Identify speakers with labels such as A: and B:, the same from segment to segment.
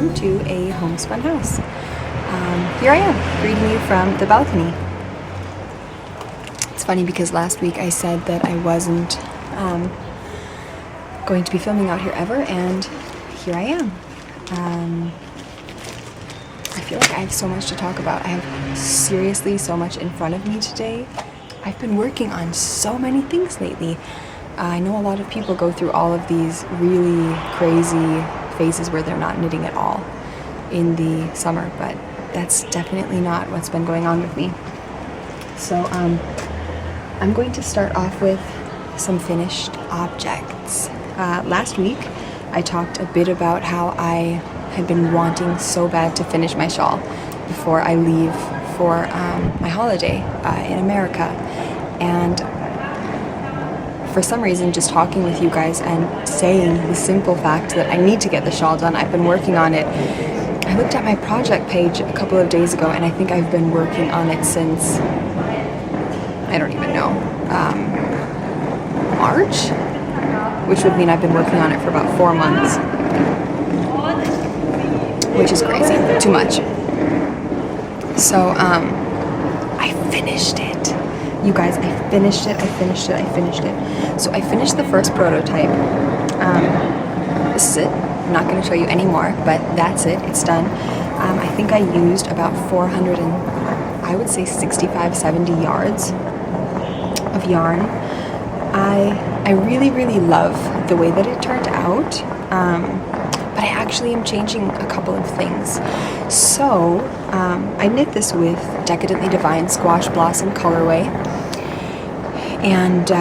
A: welcome to a homespun house. Here I am, greeting you from the balcony. It's funny because last week I said that I wasn't going to be filming out here ever, and here I am. I feel like I have so much to talk about. I have seriously so much in front of me today. I've been working on so many things lately. I know a lot of people go through all of these really crazy phases where they're not knitting at all in the summer, but that's definitely not what's been going on with me. So I'm going to start off with some finished objects. Last week I talked a bit about how I had been wanting so bad to finish my shawl before I leave for my holiday in America, and for some reason, just talking with you guys and saying the simple fact that I need to get the shawl done, I've been working on it. I looked at my project page a couple of days ago, and I think I've been working on it since, I don't even know, March? Which would mean I've been working on it for about 4 months. Which is crazy, too much. So, I finished it. You guys, I finished it. So I finished the first prototype. This is it. I'm not going to show you anymore, but that's it. It's done. I think I used about 400 and I would say 65, 70 yards of yarn. I really, really love the way that it turned out, but I actually am changing a couple of things. So I knit this with Decadently Divine Squash Blossom colorway, and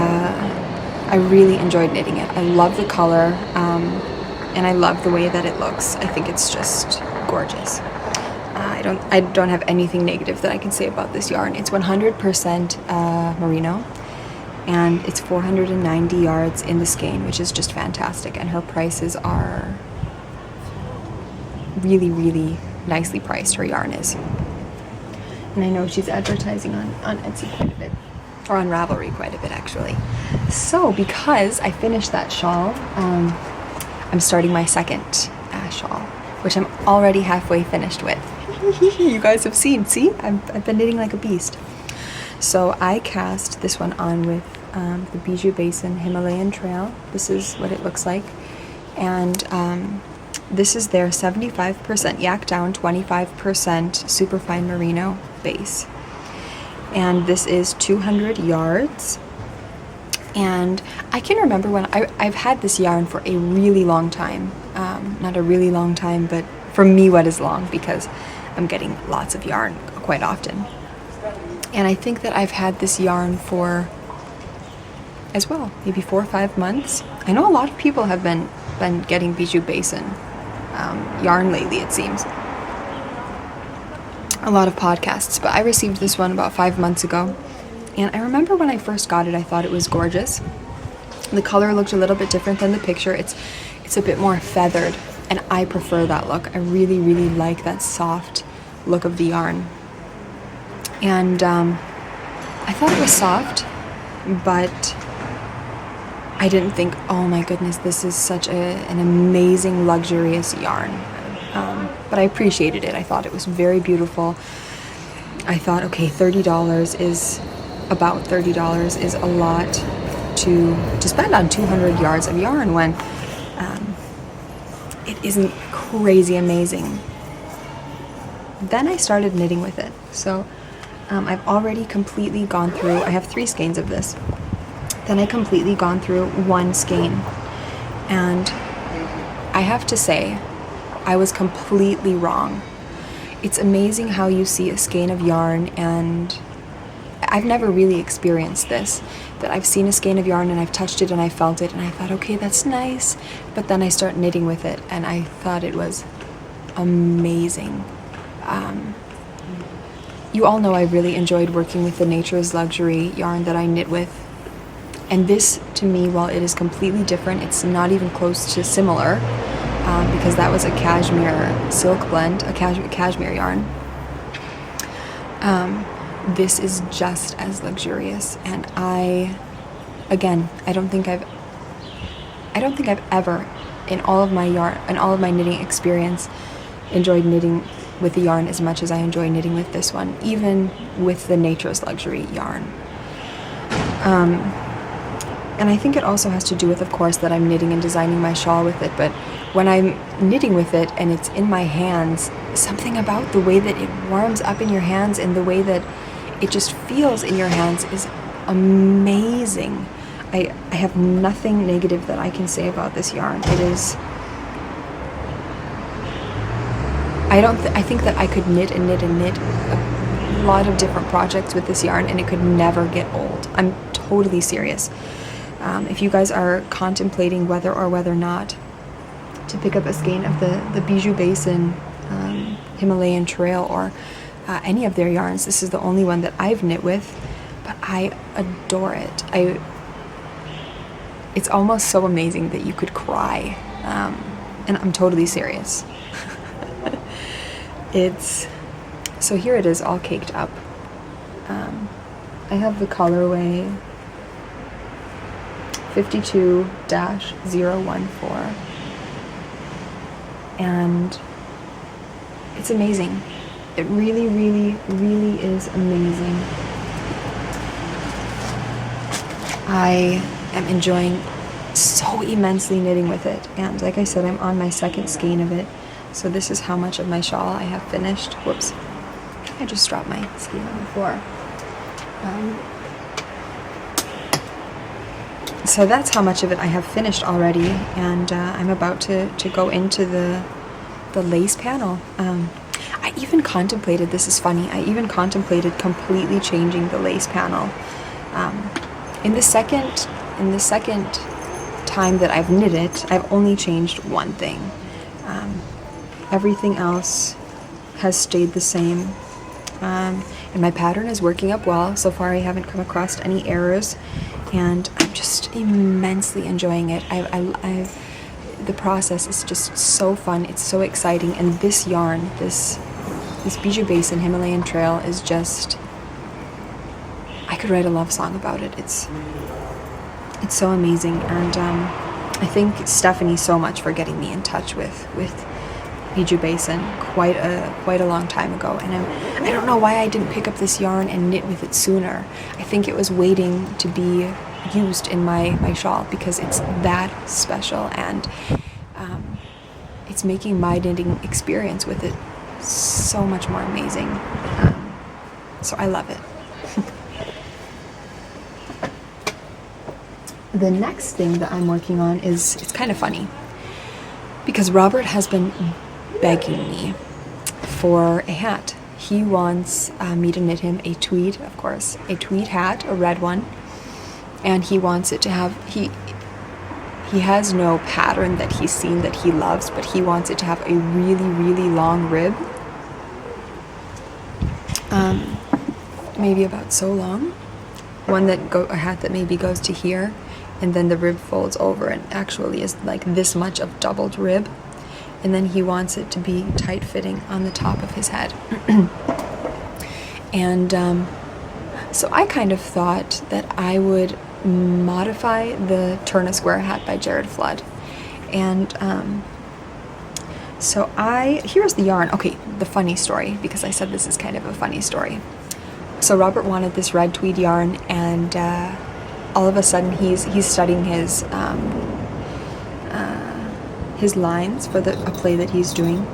A: I really enjoyed knitting it. I love the color, and I love the way that it looks. I think it's just gorgeous. I don't have anything negative that I can say about this yarn. It's 100% merino, and it's 490 yards in the skein, which is just fantastic, and her prices are really, really nicely priced. Her yarn is. And I know she's advertising on Etsy quite a bit, or on Ravelry quite a bit actually. So because I finished that shawl, I'm starting my second shawl, which I'm already halfway finished with. You guys have seen, see? I've been knitting like a beast. So I cast this one on with the Bijou Basin Himalayan Trail. This is what it looks like. And this is their 75% yak down, 25% superfine merino base. And this is 200 yards. And I can remember when I've had this yarn for a really long time. Not a really long time, but for me, what is long, because I'm getting lots of yarn quite often. And I think that I've had this yarn for, as well, maybe 4 or 5 months. I know a lot of people have been getting Bijou Basin yarn lately, it seems. A lot of podcasts, but I received this one about 5 months ago. And I remember when I first got it, I thought it was gorgeous. The color looked a little bit different than the picture. It's a bit more feathered, and I prefer that look. I really, really like that soft look of the yarn. And I thought it was soft, but I didn't think, oh my goodness, this is such an amazing, luxurious yarn. But I appreciated it. I thought it was very beautiful. I thought, okay, $30 is a lot to spend on 200 yards of yarn when it isn't crazy amazing. Then I started knitting with it. So I've already completely gone through, I have 3 skeins of this. Then I completely gone through 1 skein. And I have to say, I was completely wrong. It's amazing how you see a skein of yarn, and I've never really experienced this, that I've seen a skein of yarn and I've touched it and I felt it and I thought, okay, that's nice. But then I start knitting with it and I thought it was amazing. You all know I really enjoyed working with the Nature's Luxury yarn that I knit with. And this, to me, while it is completely different, it's not even close to similar, because that was a cashmere silk blend, a cashmere yarn. This is just as luxurious, and I don't think I've ever, in all of my knitting experience, enjoyed knitting with the yarn as much as I enjoy knitting with this one, even with the Nature's Luxury yarn. And I think it also has to do with, of course, that I'm knitting and designing my shawl with it, but when I'm knitting with it and it's in my hands, something about the way that it warms up in your hands and the way that it just feels in your hands is amazing. I have nothing negative that I can say about this yarn. It is... I think that I could knit and knit and knit a lot of different projects with this yarn and it could never get old. I'm totally serious. If you guys are contemplating whether or whether not to pick up a skein of the Bijou Basin Himalayan Trail or any of their yarns, this is the only one that I've knit with, but I adore it. It's almost so amazing that you could cry, and I'm totally serious. So here it is all caked up. I have the colorway 52-014, and it's amazing. It really, really, really is amazing. I am enjoying so immensely knitting with it, and like I said, I'm on my second skein of it, so this is how much of my shawl I have finished. Whoops, I just dropped my skein on the floor. So that's how much of it I have finished already, and I'm about to go into the lace panel. I even contemplated, this is funny, I even contemplated completely changing the lace panel. In the second time that I've knit it, I've only changed one thing. Everything else has stayed the same. And my pattern is working up well. So far I haven't come across any errors, and I'm just immensely enjoying it. The process is just so fun, it's so exciting, and this yarn, this Bijou Basin Himalayan Trail is just, I could write a love song about it. It's so amazing, and I thank Stephanie so much for getting me in touch with Bijou Basin quite a long time ago, and I don't know why I didn't pick up this yarn and knit with it sooner. I think it was waiting to be used in my shawl because it's that special, and it's making my knitting experience with it so much more amazing. So I love it. The next thing that I'm working on is, it's kind of funny because Robert has been begging me for a hat. He wants me to knit him a tweed, of course, a tweed hat, a red one, and he wants it to have, he has no pattern that he's seen that he loves, but he wants it to have a really, really long rib, maybe about so long, a hat that maybe goes to here, and then the rib folds over and actually is like this much of doubled rib. And then he wants it to be tight-fitting on the top of his head. And so I kind of thought that I would modify the Turn a Square hat by Jared Flood. And so here's the yarn. Okay, the funny story, because I said this is kind of a funny story. So Robert wanted this red tweed yarn, and all of a sudden he's studying his lines for a play that he's doing.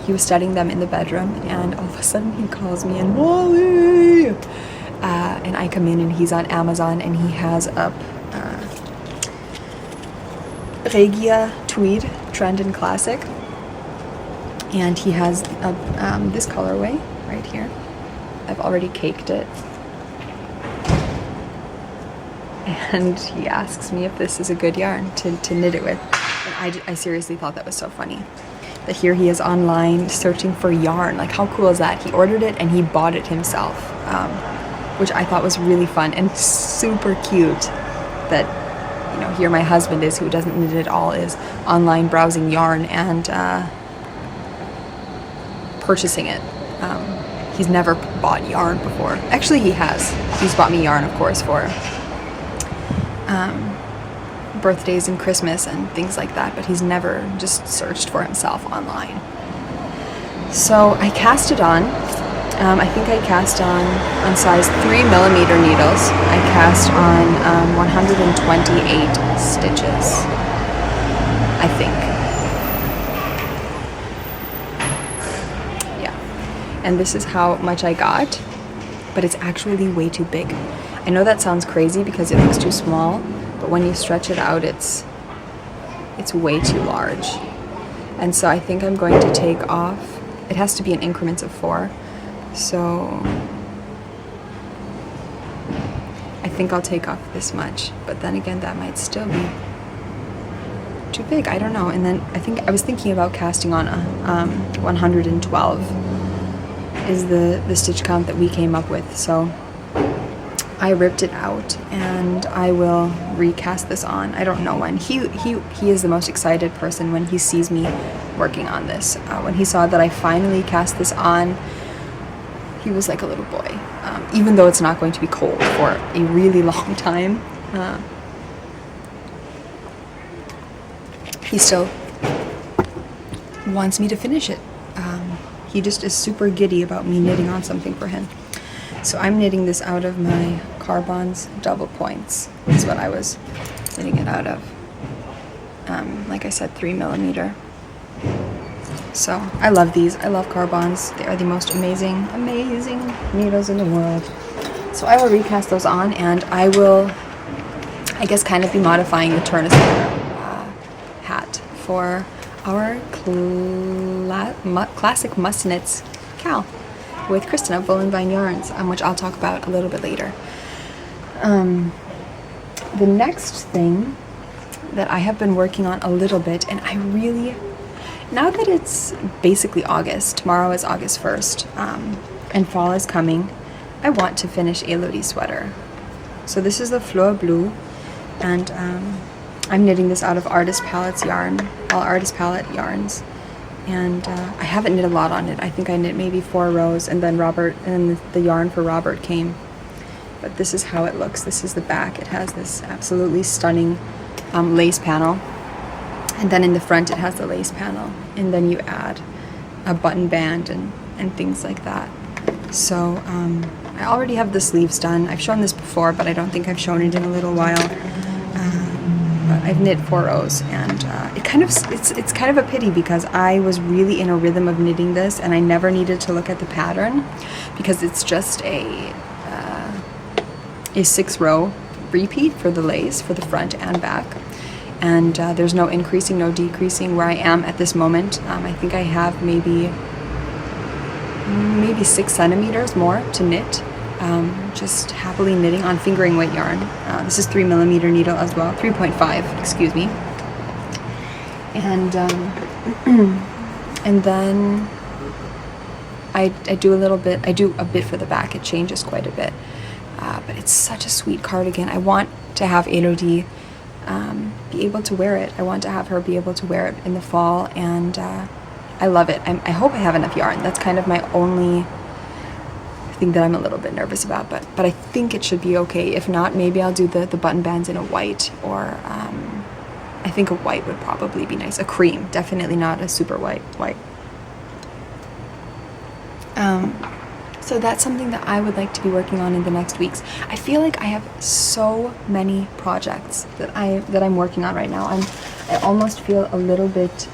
A: He was studying them in the bedroom, and all of a sudden he calls me and Wally, and I come in and he's on Amazon and he has up Regia tweed trend and classic, and he has this colorway right here. I've already caked it, and he asks me if this is a good yarn to knit it with. And I seriously thought that was so funny. That here he is online searching for yarn. Like, how cool is that? He ordered it and he bought it himself, which I thought was really fun and super cute. That, you know, here my husband is, who doesn't knit at all, is online browsing yarn and purchasing it. He's never bought yarn before. Actually, he has. He's bought me yarn, of course, for birthdays and Christmas and things like that, but he's never just searched for himself online. So I cast it on. I think I cast on size 3mm needles. I cast on 128 stitches, I think. Yeah. And this is how much I got, but it's actually way too big. I know that sounds crazy because it looks too small, but when you stretch it out, it's way too large. And so I think I'm going to take off. It has to be in increments of 4. So I think I'll take off this much, but then again, that might still be too big. I don't know. And then I was thinking about casting on a 112 is the stitch count that we came up with. So I ripped it out and I will recast this on. I don't know when. He is the most excited person when he sees me working on this. When he saw that I finally cast this on, he was like a little boy. Even though it's not going to be cold for a really long time, he still wants me to finish it. He just is super giddy about me knitting on something for him. So I'm knitting this out of my Carbons double points. That's what I was knitting it out of. Like I said, 3mm. So I love these. I love Carbons. They are the most amazing needles in the world. So I will recast those on, and I will, I guess, kind of be modifying the Turner hat for our classic Must Knits Cal with Kristen of Wool and Vine Yarns, which I'll talk about a little bit later. The next thing that I have been working on a little bit, and I really, now that it's basically August, tomorrow is August 1st, and fall is coming, I want to finish Elodie's sweater. So this is the Fleur Bleu, and I'm knitting this out of Artist Palettes yarn, all Artist Palette yarns. And I haven't knit a lot on it. I think I knit maybe 4 rows, and then the yarn for Robert came. But this is how it looks. This is the back. It has this absolutely stunning lace panel. And then in the front it has the lace panel. And then you add a button band and things like that. So I already have the sleeves done. I've shown this before, but I don't think I've shown it in a little while. But I've knit 4 rows, and it's kind of a pity because I was really in a rhythm of knitting this, and I never needed to look at the pattern because it's just a 6-row repeat for the lace for the front and back, and there's no increasing, no decreasing where I am at this moment. I think I have maybe 6 centimeters more to knit. Just happily knitting on fingering weight yarn. This is 3mm needle as well, 3.5, excuse me. And and then I do a bit for the back. It changes quite a bit, but it's such a sweet cardigan. I want to have Elodie be able to wear it. I want to have her be able to wear it in the fall, and I love it. I hope I have enough yarn. That's kind of my only thing that I'm a little bit nervous about, but I think it should be okay. If not, maybe I'll do the button bands in a white, or I think a white would probably be nice. A cream, definitely not a super white. So that's something that I would like to be working on in the next weeks. I feel like I have so many projects that I'm working on right now. I almost feel a little bit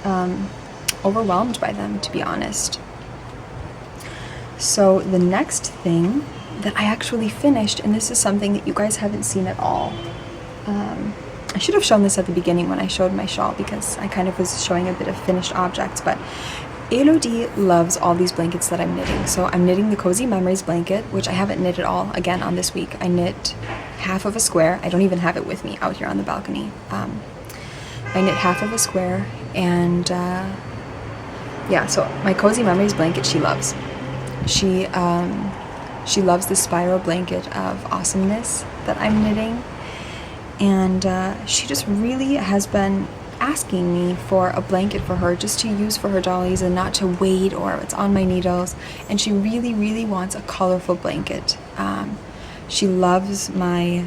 A: overwhelmed by them, to be honest. So the next thing that I actually finished, and this is something that you guys haven't seen at all. I should have shown this at the beginning when I showed my shawl, because I kind of was showing a bit of finished objects, but Elodie loves all these blankets that I'm knitting. So I'm knitting the Cozy Memories blanket, which I haven't knit at all, again, on this week. I knit half of a square. I don't even have it with me out here on the balcony. I knit half of a square, and yeah, so my Cozy Memories blanket she loves. She loves the spiral blanket of awesomeness that I'm knitting, and she just really has been asking me for a blanket for her just to use for her dollies and not to wait or it's on my needles, and she really wants a colorful blanket. She loves my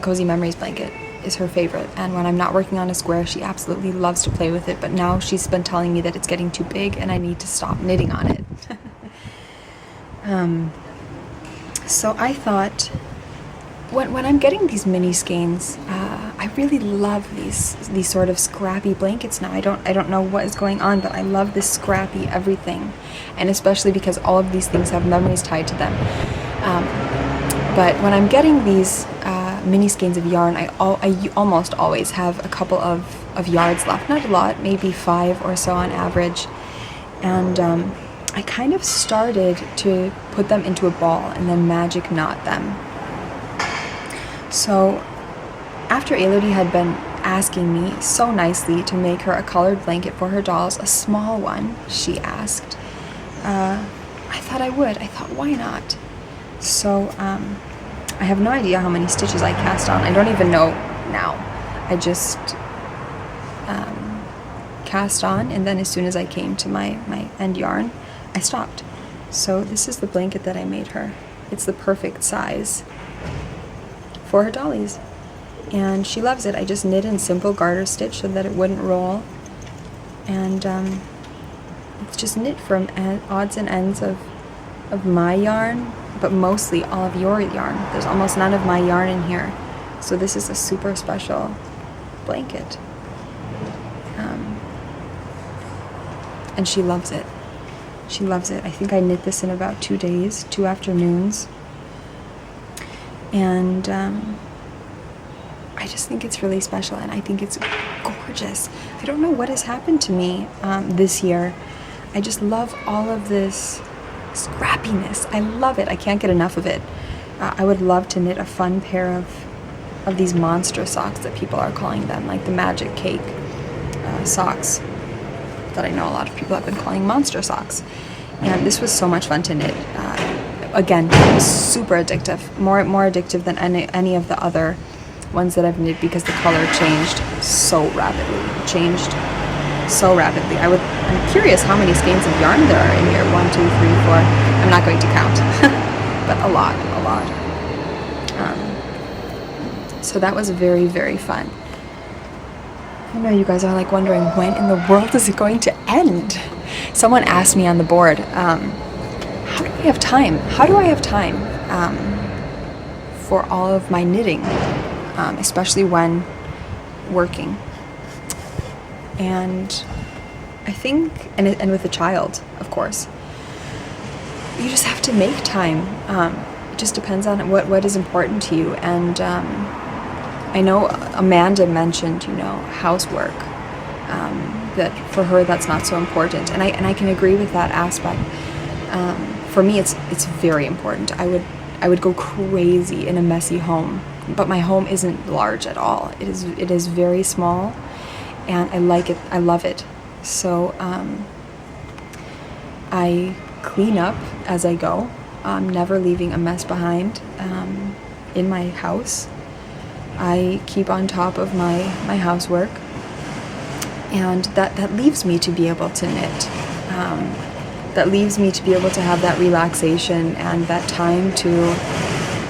A: Cozy Memories blanket. is her favorite, and when I'm not working on a square, she absolutely loves to play with it, but now she's been telling me that it's getting too big and I need to stop knitting on it. So I thought, when I'm getting these mini skeins, I really love these sort of scrappy blankets now. I don't know what is going on, but I love this scrappy everything, and especially because all of these things have memories tied to them. But when I'm getting these mini skeins of yarn, I almost always have a couple of yards left. Not a lot, maybe 5 or so on average. And I kind of started to put them into a ball and then magic knot them. So after Elodie had been asking me so nicely to make her a colored blanket for her dolls, a small one, she asked, I thought I would. I thought, why not? So I have no idea how many stitches I cast on. I don't even know now. I just cast on, and then as soon as I came to my end yarn, I stopped. So this is the blanket that I made her. It's the perfect size for her dollies, and she loves it. I just knit in simple garter stitch so that it wouldn't roll, and it's just knit from odds and ends of my yarn, but mostly all of your yarn. There's almost none of my yarn in here, so this is a super special blanket. And she loves it. She loves it. I think I knit this in about 2 days, 2 afternoons. And I just think it's really special, and I think it's gorgeous. I don't know what has happened to me this year. I just love all of this scrappiness. I love it. I can't get enough of it. I would love to knit a fun pair of these monster socks that people are calling them, like the Magic Cake socks that I know a lot of people have been calling monster socks. And this was so much fun to knit. Again, it was super addictive, more addictive than any of the other ones that I've knit, because the color changed so rapidly. I'm curious how many skeins of yarn there are in here. 1, 2, 3, 4. I'm not going to count, but a lot. So that was very, very fun. I know you guys are like wondering, when in the world is it going to end? Someone asked me on the board, how do I have time? How do I have time for all of my knitting, especially when working? And I think, and with a child, of course, you just have to make time. It just depends on what is important to you. And I know Amanda mentioned, housework. That for her, that's not so important, and I can agree with that aspect. For me, it's very important. I would go crazy in a messy home, but my home isn't large at all. It is very small, and I like it. I love it. So I clean up as I go. I'm never leaving a mess behind in my house. I keep on top of my housework, and that leaves me to be able to knit. That leaves me to be able to have that relaxation and that time to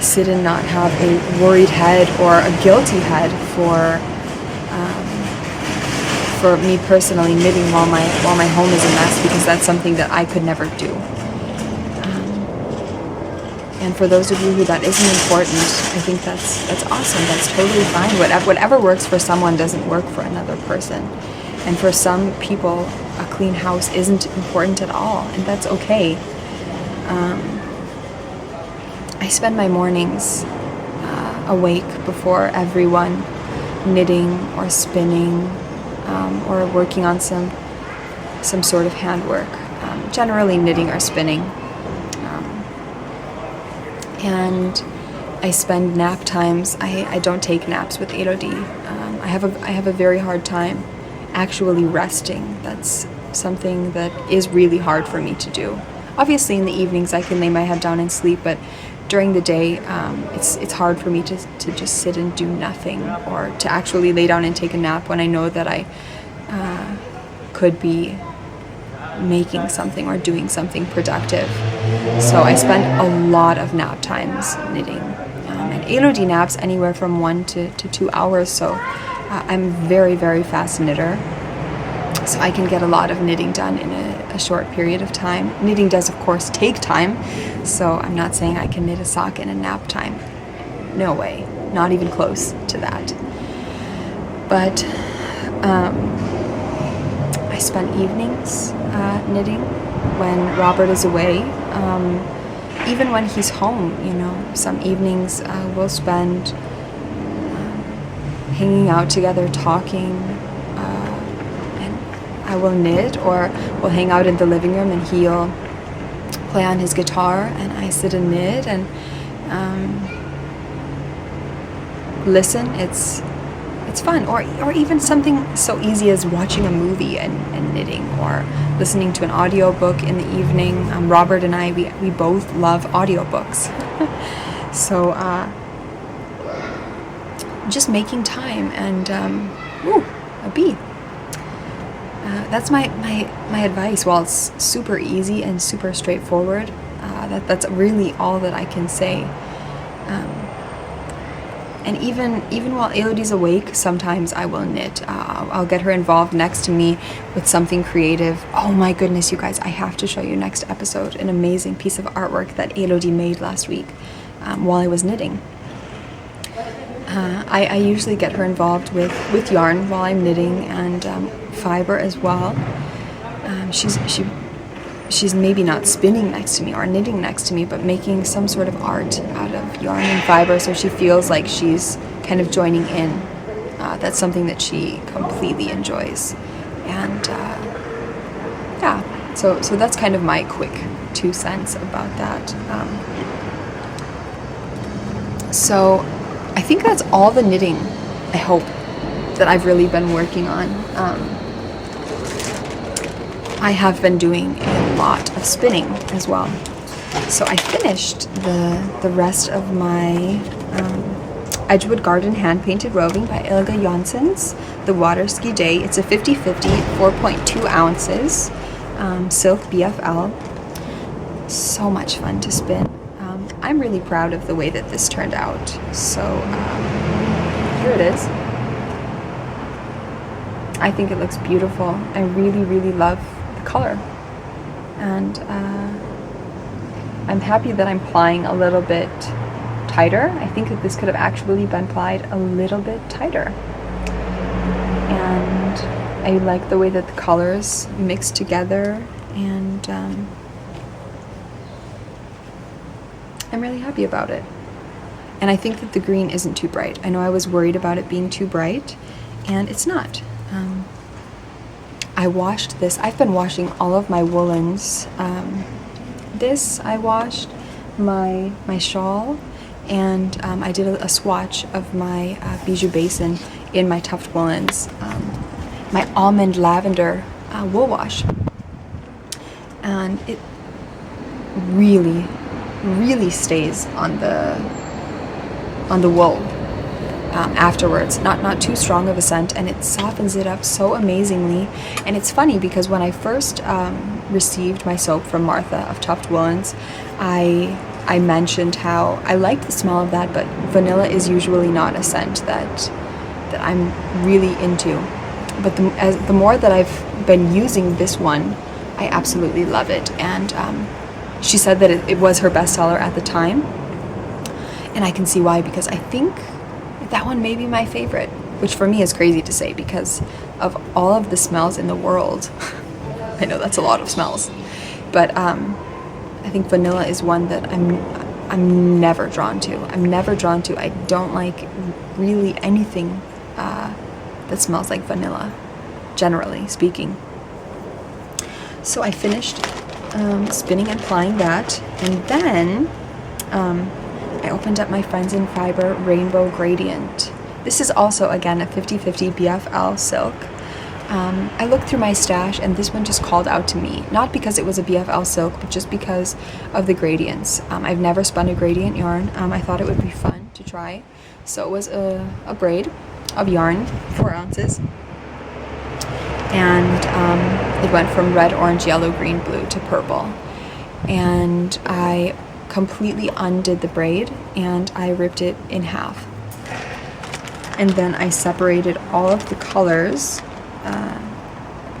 A: sit and not have a worried head or a guilty head for me personally knitting while my home is a mess, because that's something that I could never do. And for those of you who that isn't important, I think that's awesome. That's totally fine. Whatever works for someone doesn't work for another person. And for some people, a clean house isn't important at all, and that's okay. I spend my mornings awake before everyone, knitting or spinning or working on some sort of handwork, generally knitting or spinning. And I spend nap times. I don't take naps with Elodie. I have a very hard time actually resting. That's something that is really hard for me to do. Obviously, in the evenings I can lay my head down and sleep, but during the day, it's hard for me to just sit and do nothing, or to actually lay down and take a nap when I know that I could be making something or doing something productive. So I spend a lot of nap times knitting, and Elodie naps anywhere from 1 to 2 hours, so I'm very, very fast knitter. So I can get a lot of knitting done in a short period of time. Knitting does, of course, take time, so I'm not saying I can knit a sock in a nap time. No way, not even close to that. But I spend evenings knitting when Robert is away. Even when he's home, some evenings we'll spend hanging out together, talking, and I will knit, or we'll hang out in the living room and he'll play on his guitar and I sit and knit and listen. It's fun, or even something so easy as watching a movie and knitting, or listening to an audiobook in the evening. Robert and I, we both love audiobooks. So just making time, and a bee. That's my advice. While it's super easy and super straightforward, that's really all that I can say. And even while Elodie's awake, sometimes I will knit. I'll get her involved next to me with something creative. Oh my goodness, you guys, I have to show you next episode an amazing piece of artwork that Elodie made last week while I was knitting. I usually get her involved with yarn while I'm knitting, and fiber as well. She's maybe not spinning next to me or knitting next to me, but making some sort of art out of yarn and fiber, so she feels like she's kind of joining in. That's something that she completely enjoys. And so that's kind of my quick 2 cents about that. So I think that's all the knitting, I hope, that I've really been working on. I have been doing a lot of spinning as well. So I finished the rest of my Edgewood Garden hand-painted roving by Ilga Janssens, the Water Ski Day. It's a 50/50, 4.2 ounces, silk BFL. So much fun to spin. I'm really proud of the way that this turned out. So here it is. I think it looks beautiful. I really, really love the color. And I'm happy that I'm plying a little bit tighter. I think that this could have actually been plied a little bit tighter. And I like the way that the colors mix together, and I'm really happy about it. And I think that the green isn't too bright. I know I was worried about it being too bright, and it's not. I washed this. I've been washing all of my woolens. I washed my shawl, and I did a swatch of my Bijou Basin in my Tuft Woolens, my almond lavender wool wash. And it really, really stays on the wool afterwards. Not too strong of a scent, and it softens it up so amazingly. And it's funny because when I first received my soap from Martha of Tuft Woolens, I mentioned how I liked the smell of that, but vanilla is usually not a scent that I'm really into. But the more that I've been using this one, I absolutely love it. And she said that it was her bestseller at the time, and I can see why, because I think that one may be my favorite, which for me is crazy to say because of all of the smells in the world. I know that's a lot of smells, but I think vanilla is one that I'm never drawn to. I don't like really anything that smells like vanilla, generally speaking. So I finished spinning and plying that, and then I opened up my Friends in Fiber Rainbow Gradient. This is also, again, a 50/50 BFL silk. I looked through my stash, and this one just called out to me, not because it was a BFL silk, but just because of the gradients. I've never spun a gradient yarn. I thought it would be fun to try. So it was a braid of yarn, 4 ounces. And it went from red, orange, yellow, green, blue to purple. And I completely undid the braid and I ripped it in half. And then I separated all of the colors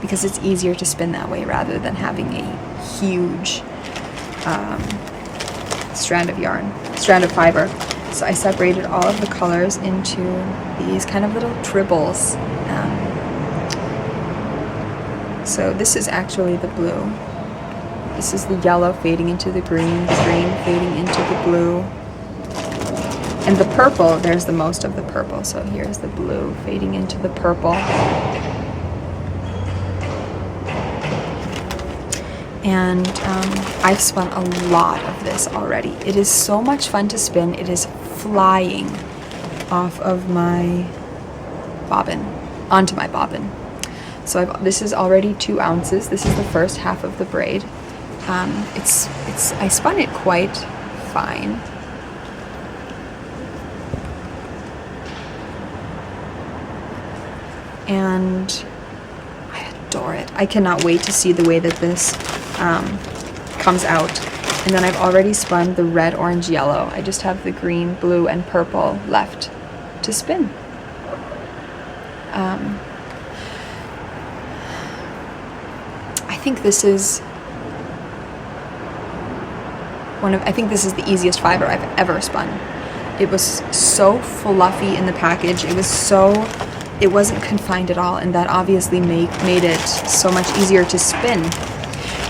A: because it's easier to spin that way rather than having a huge strand of fiber. So I separated all of the colors into these kind of little tribbles. So this is actually the blue. This is the yellow fading into the green fading into the blue. And the purple, there's the most of the purple. So here's the blue fading into the purple. And I've spun a lot of this already. It is so much fun to spin. It is flying off of my bobbin, onto my bobbin. So this is already 2 ounces. This is the first half of the braid. I spun it quite fine. And I adore it. I cannot wait to see the way that this comes out. And then I've already spun the red, orange, yellow. I just have the green, blue, and purple left to spin. I think this is the easiest fiber I've ever spun. It was so fluffy in the package. It wasn't confined at all, and that obviously made it so much easier to spin.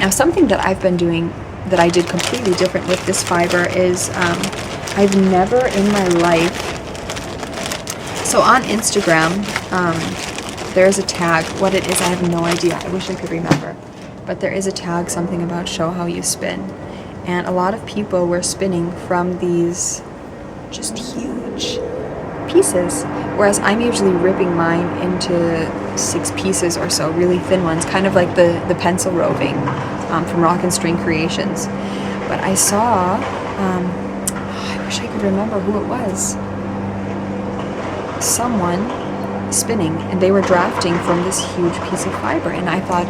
A: Now, something that I've been doing that I did completely different with this fiber is I've never in my life, so on Instagram, there's a tag. What it is, I have no idea. I wish I could remember. But there is a tag, something about show how you spin. And a lot of people were spinning from these just huge pieces, whereas I'm usually ripping mine into 6 pieces or so, really thin ones, kind of like the pencil roving from Rock and String Creations. But I saw, I wish I could remember who it was, someone spinning, and they were drafting from this huge piece of fiber, and I thought,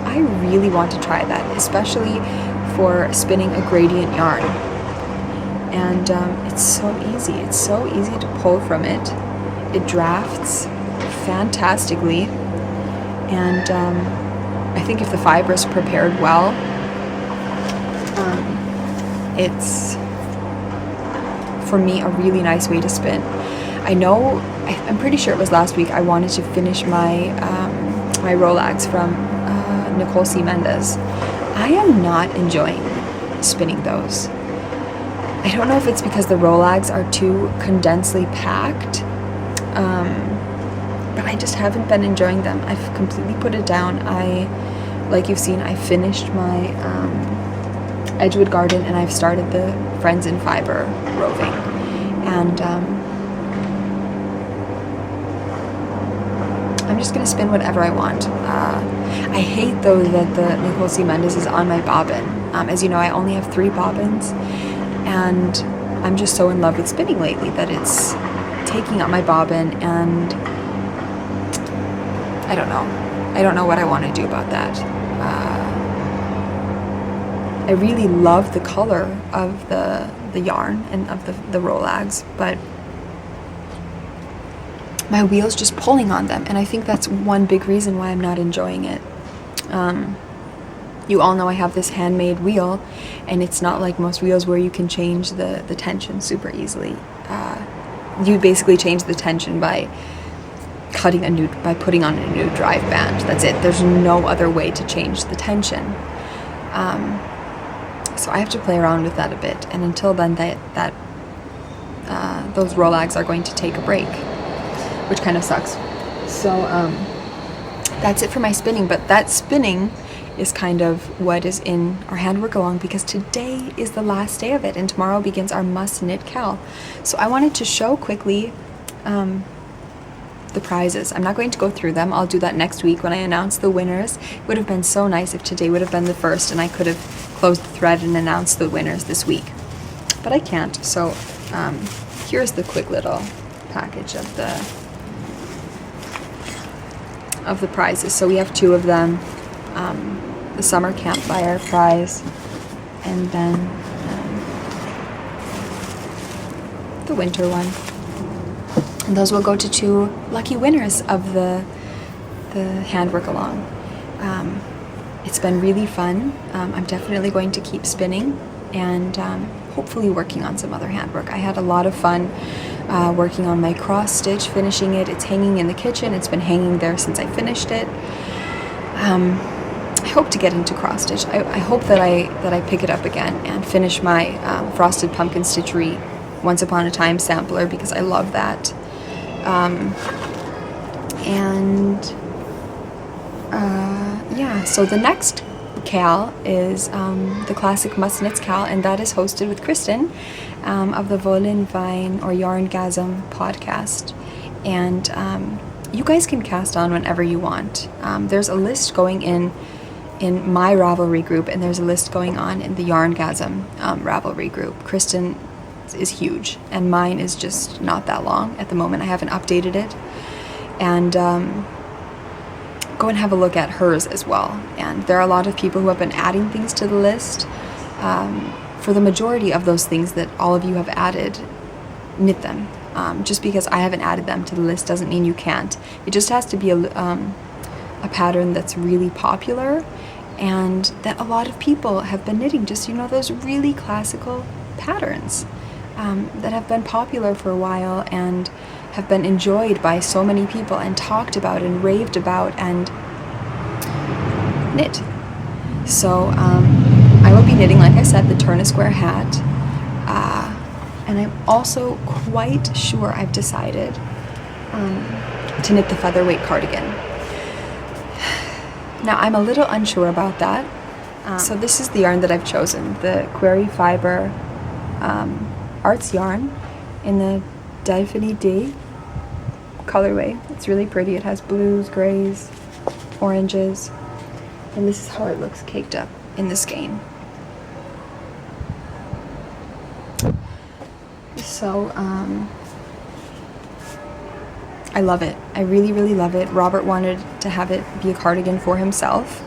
A: I really want to try that, especially for spinning a gradient yarn. And it's so easy. It's so easy to pull from it. It drafts fantastically. And I think if the fiber is prepared well, it's, for me, a really nice way to spin. I'm pretty sure it was last week, I wanted to finish my my Rolags from Nicole C. Mendez. I am not enjoying spinning those. I don't know if it's because the Rolags are too condensely packed, but I just haven't been enjoying them. I've completely put it down. Like you've seen, I finished my Edgewood Garden, and I've started the Friends in Fiber roving. And I'm just going to spin whatever I want. I hate, though, that the Nicole C. Mendez is on my bobbin. As you know, I only have 3 bobbins, and I'm just so in love with spinning lately that it's taking up my bobbin, and I don't know. I don't know what I want to do about that. I really love the color of the yarn and of the Rolags, but my wheel's just pulling on them, and I think that's one big reason why I'm not enjoying it. You all know I have this handmade wheel, and it's not like most wheels where you can change the tension super easily. You basically change the tension by putting on a new drive band. That's it. There's no other way to change the tension. So I have to play around with that a bit, and until then, those Rolags are going to take a break, which kind of sucks. So that's it for my spinning, but that spinning is kind of what is in our handwork along, because today is the last day of it, and tomorrow begins our must knit cal. So I wanted to show quickly the prizes. I'm not going to go through them. I'll do that next week when I announce the winners. It would have been so nice if today would have been the first and I could have closed the thread and announced the winners this week, but I can't. So here's the quick little package of the prizes. So we have 2 of them. The Summer Campfire prize, and then the winter one. And those will go to 2 lucky winners of the handwork along. It's been really fun. I'm definitely going to keep spinning and hopefully working on some other handwork. I had a lot of fun working on my cross stitch, finishing it. It's hanging in the kitchen. It's been hanging there since I finished it. I hope to get into cross stitch. I hope that I pick it up again and finish my frosted pumpkin stitchery Once Upon a Time sampler, because I love that. Yeah, so the next Cal is the Classic Must Knits Cal, and that is hosted with Kristen of the Wollin Vine or Yarngasm podcast. And you guys can cast on whenever you want. There's a list going in my Ravelry group, and there's a list going on in the Yarngasm Ravelry group. Kristen is huge, and mine is just not that long at the moment. I haven't updated it. And go and have a look at hers as well. And there are a lot of people who have been adding things to the list. For the majority of those things that all of you have added, knit them. Just because I haven't added them to the list doesn't mean you can't. It just has to be a pattern that's really popular and that a lot of people have been knitting. Just, those really classical patterns that have been popular for a while and have been enjoyed by so many people and talked about and raved about and knit. So I will be knitting, like I said, the Turn a Square hat. And I'm also quite sure I've decided to knit the featherweight cardigan. Now I'm a little unsure about that. So this is the yarn that I've chosen, the Query Fiber Arts yarn in the Delphine D colorway. It's really pretty. It has blues, grays, oranges, and this is how it looks caked up in the skein. So I love it. I really, really love it. Robert wanted to have it be a cardigan for himself.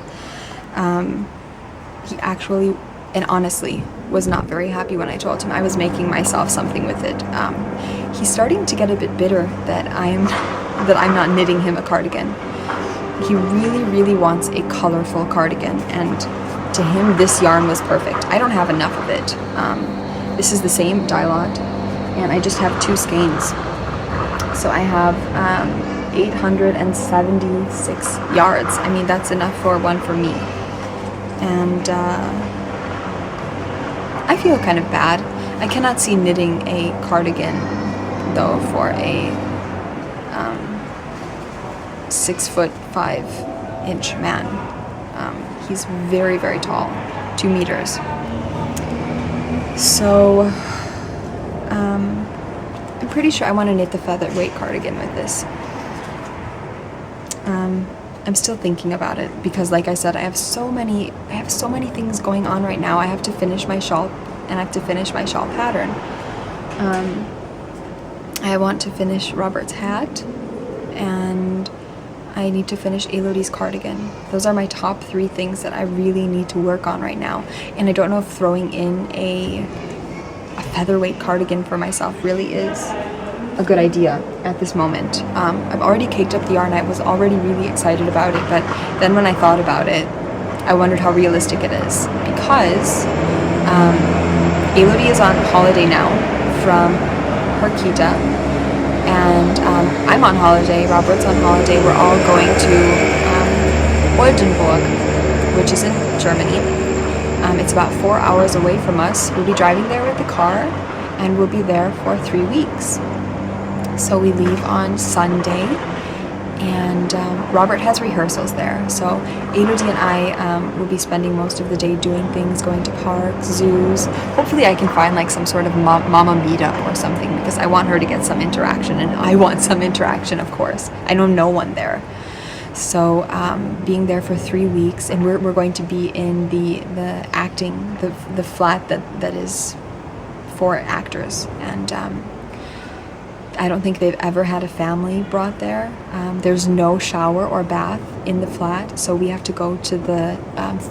A: He actually, and honestly, was not very happy when I told him I was making myself something with it. He's starting to get a bit bitter that I'm not knitting him a cardigan. He really, really wants a colorful cardigan, and to him this yarn was perfect. I don't have enough of it. This is the same dye lot, and I just have 2 skeins. So I have 876 yards. I mean, that's enough for one for me. And I feel kind of bad. I cannot see knitting a cardigan, though, for a 6'5" man. He's very, very tall, 2 meters. So I'm pretty sure I want to knit the featherweight cardigan with this. I'm still thinking about it because, like I said, I have so many things going on right now. I have to finish my shawl, and I have to finish my shawl pattern. I want to finish Robert's hat, and I need to finish Elodie's cardigan. Those are my top 3 things that I really need to work on right now. And I don't know if throwing in a featherweight cardigan for myself really is a good idea at this moment. I've already caked up the yarn. I was already really excited about it, but then when I thought about it, I wondered how realistic it is, because Elodie is on holiday now from her Kita, and I'm on holiday, Robert's on holiday. We're all going to Oldenburg, which is in Germany. It's about 4 hours away from us. We'll be driving there with the car, and we'll be there for 3 weeks. So we leave on Sunday, and Robert has rehearsals there. So Elodie and I will be spending most of the day doing things, going to parks, zoos. Hopefully I can find like some sort of mama meetup or something, because I want her to get some interaction, and I want some interaction, of course. I know no one there. So being there for 3 weeks, and we're going to be in the acting, the flat that is for actors, and I don't think they've ever had a family brought there. There's no shower or bath in the flat, so we have to go to the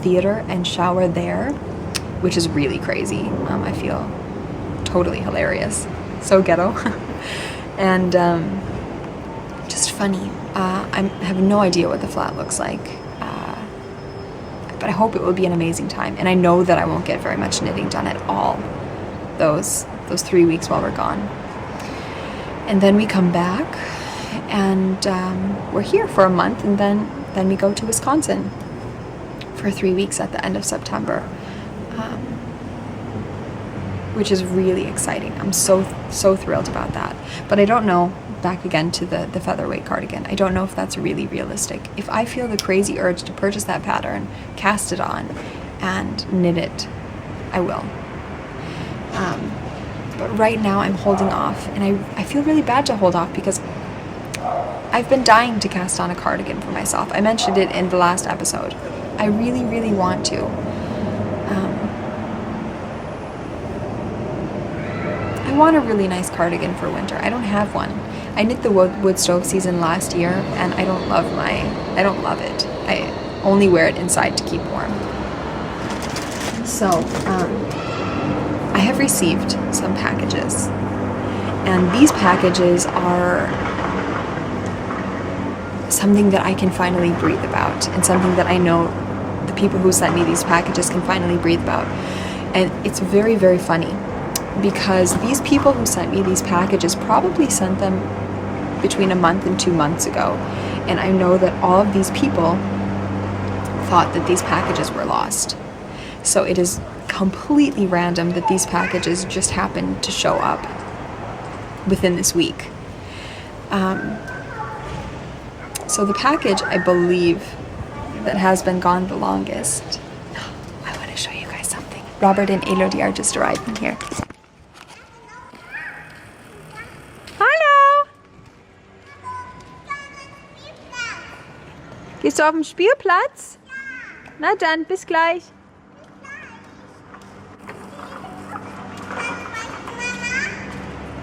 A: theater and shower there, which is really crazy. I feel totally hilarious. so ghetto. And just funny. I have no idea what the flat looks like, but I hope it will be an amazing time. And I know that I won't get very much knitting done at all those 3 weeks while we're gone. And then we come back, and we're here for a month, and then we go to Wisconsin for 3 weeks at the end of September, which is really exciting. I'm so thrilled about that. But I don't know, back again to the featherweight cardigan, I don't know if that's really realistic. If I feel the crazy urge to purchase that pattern, cast it on, and knit it, I will. But right now I'm holding off, and I feel really bad to hold off because I've been dying to cast on a cardigan for myself. I mentioned it in the last episode. I really, really want to. I want a really nice cardigan for winter. I don't have one. I knit the wood stove season last year, and I don't love it. I only wear it inside to keep warm. So, I have received some packages, and these packages are something that I can finally breathe about, and something that I know the people who sent me these packages can finally breathe about. And it's very, very funny, because these people who sent me these packages probably sent them between a month and 2 months ago, and I know that all of these people thought that these packages were lost. So it is completely random that these packages just happened to show up within this week. So the package, I believe, that has been gone the longest. I want to show you guys something. Robert and Elodie are just arriving here. Hallo! Gehst du auf den Spielplatz? Na dann, bis gleich.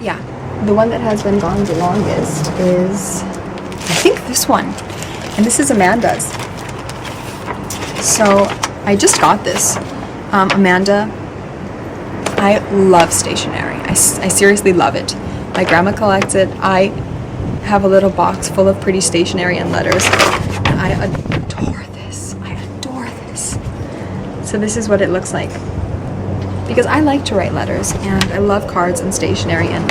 A: Yeah, the one that has been gone the longest is, I think, this one. And this is Amanda's. So I just got this. Amanda, I love stationery. I seriously love it. My grandma collects it. I have a little box full of pretty stationery and letters. I adore this. I adore this. So this is what it looks like. Because I like to write letters, and I love cards and stationery, and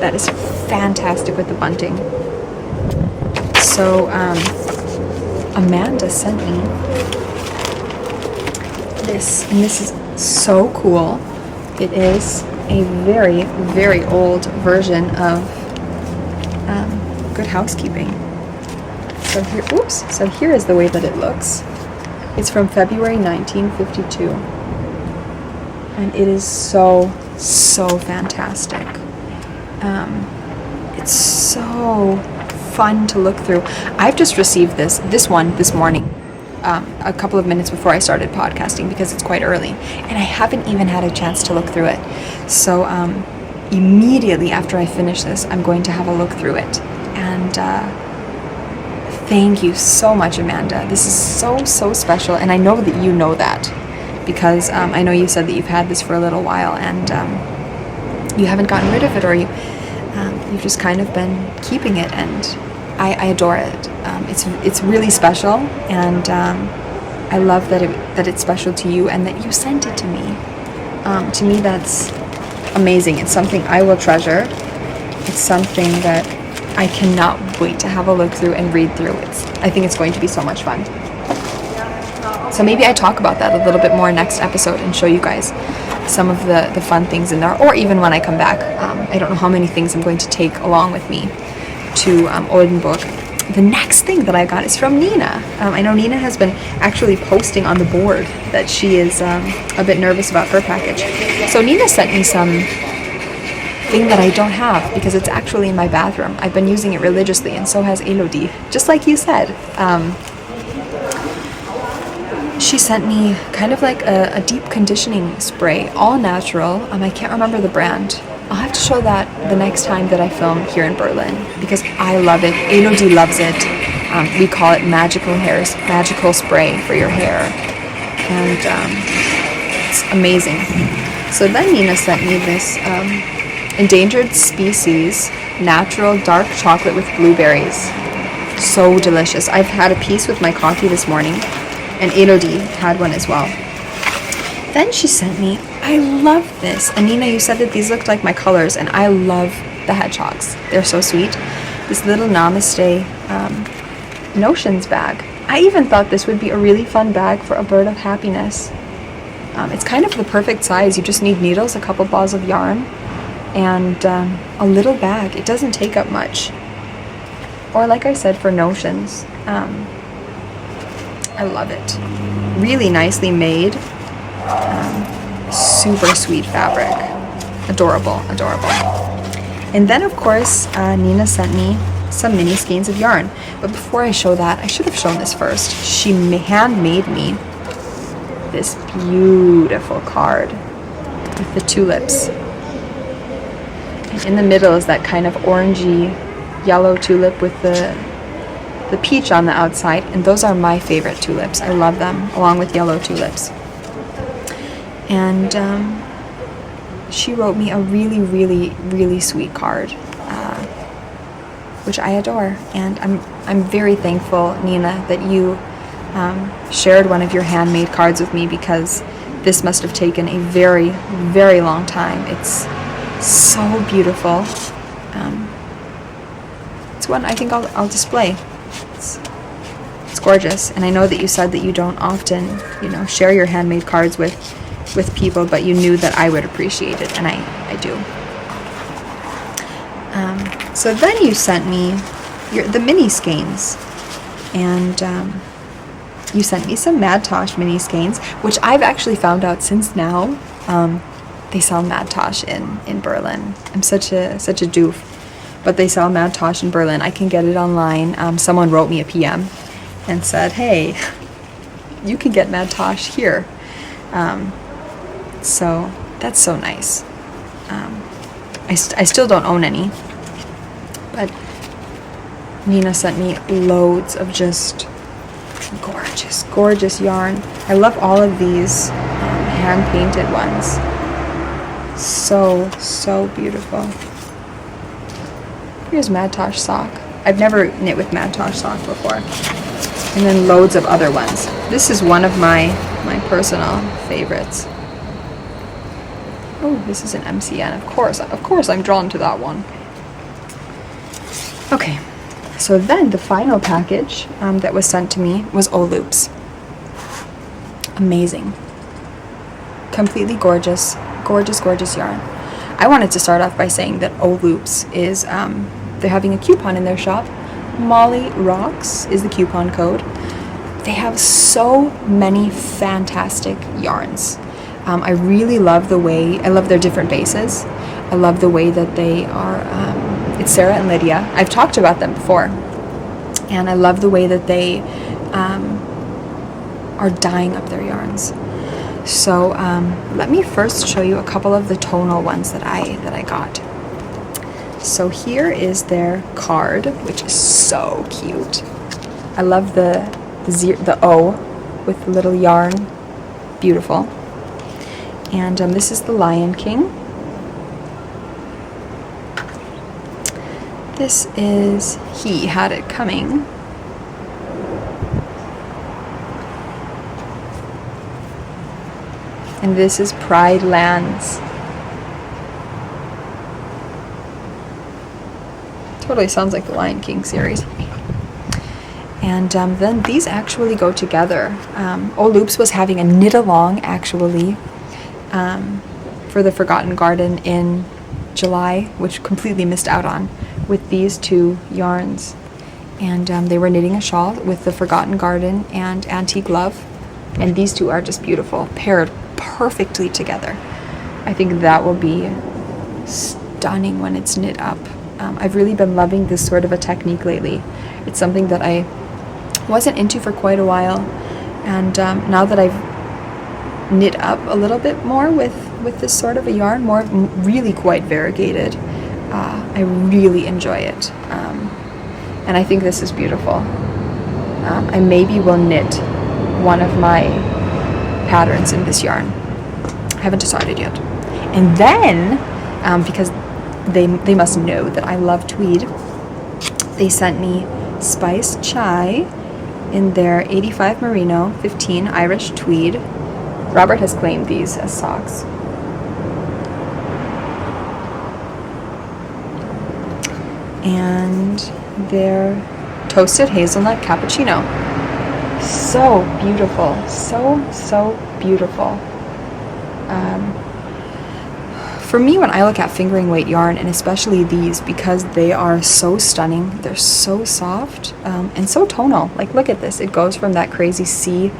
A: that is fantastic with the bunting. So Amanda sent me this, and this is so cool. It is a very, very old version of Good Housekeeping. So here is the way that it looks. It's from February 1952. And it is so fantastic. It's so fun to look through. I've just received this one this morning, a couple of minutes before I started podcasting, because it's quite early, and I haven't even had a chance to look through it. So immediately after I finish this, I'm going to have a look through it. And thank you so much, Amanda. This is so special, and I know that you know that. Because I know you said that you've had this for a little while, and you haven't gotten rid of it, or you've just kind of been keeping it, and I adore it. It's really special, and I love that it's special to you, and that you sent it to me. To me, that's amazing. It's something I will treasure. It's something that I cannot wait to have a look through and read through. I think it's going to be so much fun. So maybe I talk about that a little bit more next episode and show you guys some of the fun things in there, or even when I come back. I don't know how many things I'm going to take along with me to Oldenburg. The next thing that I got is from Nina. I know Nina has been actually posting on the board that she is a bit nervous about her package. So Nina sent me some thing that I don't have, because it's actually in my bathroom. I've been using it religiously, and so has Elodie, just like you said. She sent me kind of like a deep conditioning spray, all natural. I can't remember the brand. I'll have to show that the next time that I film here in Berlin, because I love it. Elodie loves it. We call it magical spray for your hair, and it's amazing. So then Nina sent me this Endangered Species Natural Dark Chocolate with Blueberries. So delicious. I've had a piece with my coffee this morning, and Elodie had one as well. Then she sent me, I love this. Anina, you said that these looked like my colors, and I love the hedgehogs. They're so sweet. This little Namaste Notions bag. I even thought this would be a really fun bag for a bird of happiness. It's kind of the perfect size. You just need needles, a couple balls of yarn, and a little bag. It doesn't take up much. Or like I said, for notions. I love it. Really nicely made. Super sweet fabric. Adorable, adorable. And then of course, Nina sent me some mini skeins of yarn. But before I show that, I should have shown this first. She handmade me this beautiful card with the tulips. And in the middle is that kind of orangey yellow tulip with the peach on the outside. And those are my favorite tulips. I love them, along with yellow tulips. And she wrote me a really, really, really sweet card, which I adore. And I'm very thankful, Nina, that you shared one of your handmade cards with me, because this must have taken a very, very long time. It's so beautiful. It's one I think I'll display. It's gorgeous. And I know that you said that you don't often, share your handmade cards with people, but you knew that I would appreciate it, and I do. So then you sent me the mini skeins, and you sent me some Mad Tosh mini skeins, which I've actually found out since now. They sell Mad Tosh in Berlin. I'm such a doof, but they sell Mad Tosh in Berlin. I can get it online. Someone wrote me a PM and said, hey, you can get Mad Tosh here. So that's so nice. I still don't own any, but Nina sent me loads of just gorgeous, gorgeous yarn. I love all of these hand-painted ones. So beautiful. Here's Mad Tosh sock. I've never knit with Mad Tosh sock before. And then loads of other ones. This is one of my personal favorites. Oh, this is an MCN. Of course I'm drawn to that one. Okay, so then the final package that was sent to me was O-Loops. Amazing. Completely gorgeous, gorgeous, gorgeous yarn. I wanted to start off by saying that O-Loops is, they're having a coupon in their shop. Molly Rocks is the coupon code. They have so many fantastic yarns. I really love I love their different bases. I love the way that they are, it's Sarah and Lydia. I've talked about them before. And I love the way that they are dyeing up their yarns. So let me first show you a couple of the tonal ones that I got. So here is their card, which is so cute. I love the O with the little yarn. Beautiful. And this is the Lion King. This is He Had It Coming. And this is Pride Lands. Totally sounds like the Lion King series. And then these actually go together. O-Loops was having a knit-along, actually, for the Forgotten Garden in July, which completely missed out on, with these two yarns. And they were knitting a shawl with the Forgotten Garden and Antique Love. And these two are just beautiful, paired perfectly together. I think that will be stunning when it's knit up. I've really been loving this sort of a technique lately. It's something that I wasn't into for quite a while, and now that I've knit up a little bit more with this sort of a yarn, really quite variegated, I really enjoy it, and I think this is beautiful. I maybe will knit one of my patterns in this yarn. I haven't decided yet. And then, because they must know that I love tweed. They sent me Spice Chai in their 85 merino, 15 Irish tweed. Robert has claimed these as socks. And their toasted hazelnut cappuccino. So beautiful, so beautiful. For me, when I look at fingering weight yarn, and especially these, because they are so stunning, they're so soft, and so tonal. Like, look at this. It goes from that crazy sea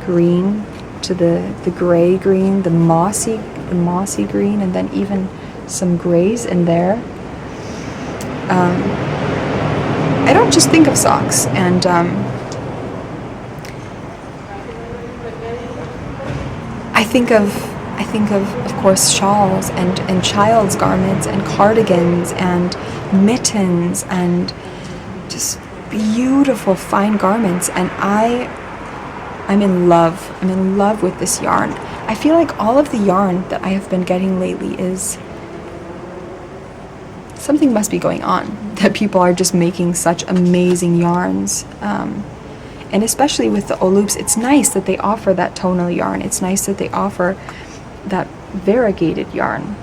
A: green to the gray green, the mossy green, and then even some grays in there. I don't just think of socks, and I think of course, shawls and child's garments and cardigans and mittens and just beautiful fine garments. And I'm in love. I'm in love with this yarn. I feel like all of the yarn that I have been getting lately is something must be going on, that people are just making such amazing yarns. And especially with the Oloops, it's nice that they offer that tonal yarn. It's nice that they offer that variegated yarn.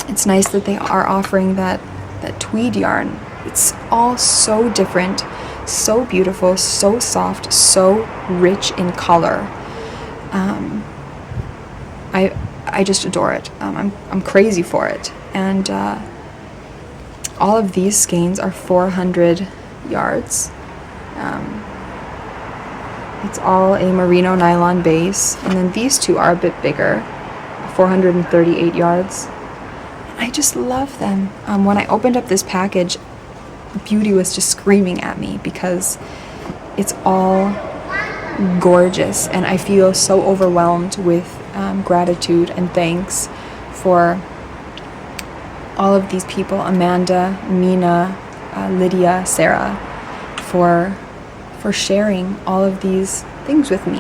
A: It's nice that they are offering that tweed yarn. It's all so different, so beautiful, so soft, so rich in color. I just adore it. I'm crazy for it. And all of these skeins are 400 yards. It's all a merino nylon base, and then these two are a bit bigger, 438 yards. I just love them. When I opened up this package, beauty was just screaming at me because it's all gorgeous, and I feel so overwhelmed with gratitude and thanks for all of these people, Amanda, Mina, Lydia, Sarah, for sharing all of these things with me.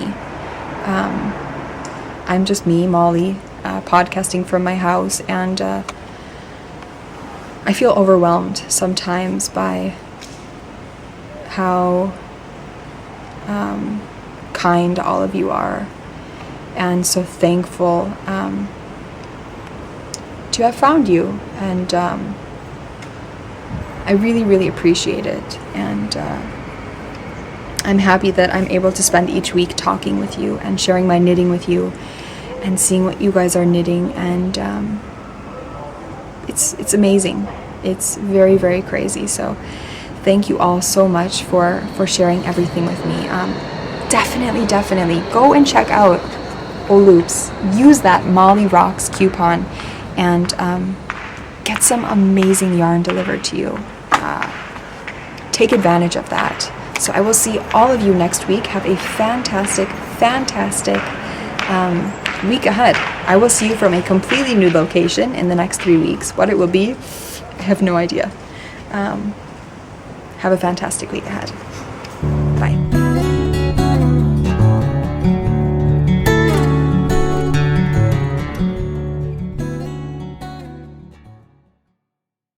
A: I'm just me, Molly, podcasting from my house, and I feel overwhelmed sometimes by how kind all of you are, and so thankful to have found you, and I really, really appreciate it. And I'm happy that I'm able to spend each week talking with you and sharing my knitting with you and seeing what you guys are knitting, and it's amazing. It's very, very crazy. So thank you all so much for sharing everything with me. Definitely go and check out Oloops. Use that Molly Rocks coupon and get some amazing yarn delivered to you. Take advantage of that. So I will see all of you next week. Have a fantastic week ahead. I will see you from a completely new location in the next 3 weeks. What it will be, I have no idea. Have a fantastic week ahead. Bye.